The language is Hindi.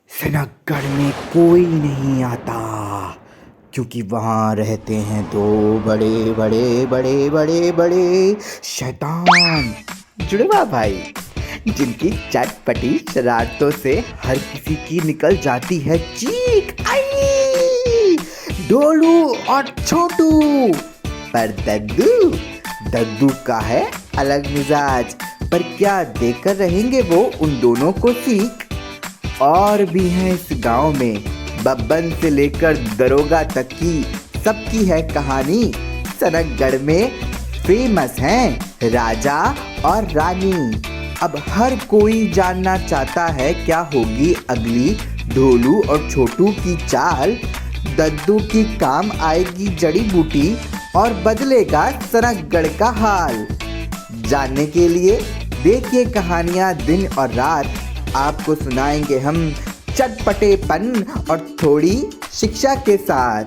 सनकगढ़ में कोई नहीं आता क्योंकि वहाँ रहते हैं दो बड़े बड़े बड़े बड़े बड़े शैतान जुड़वा भाई, जिनकी चटपटी शरारतों से हर किसी की निकल जाती है चीख। आई ढोलू और छोटू। पर दद्दू दद्दू का है अलग मिजाज। पर क्या देकर रहेंगे वो उन दोनों को सीख। और भी हैं इस गांव में, बब्बन से लेकर दरोगा तक की सबकी है कहानी। सनकगढ़ में फेमस हैं राजा और रानी। अब हर कोई जानना चाहता है क्या होगी अगली ढोलू और छोटू की चाल। दद्दू की काम आएगी जड़ी बूटी और बदलेगा सनकगढ़ का हाल। जानने के लिए देखिए कहानियाँ दिन और रात। आपको सुनाएंगे हम चटपटेपन और थोड़ी शिक्षा के साथ।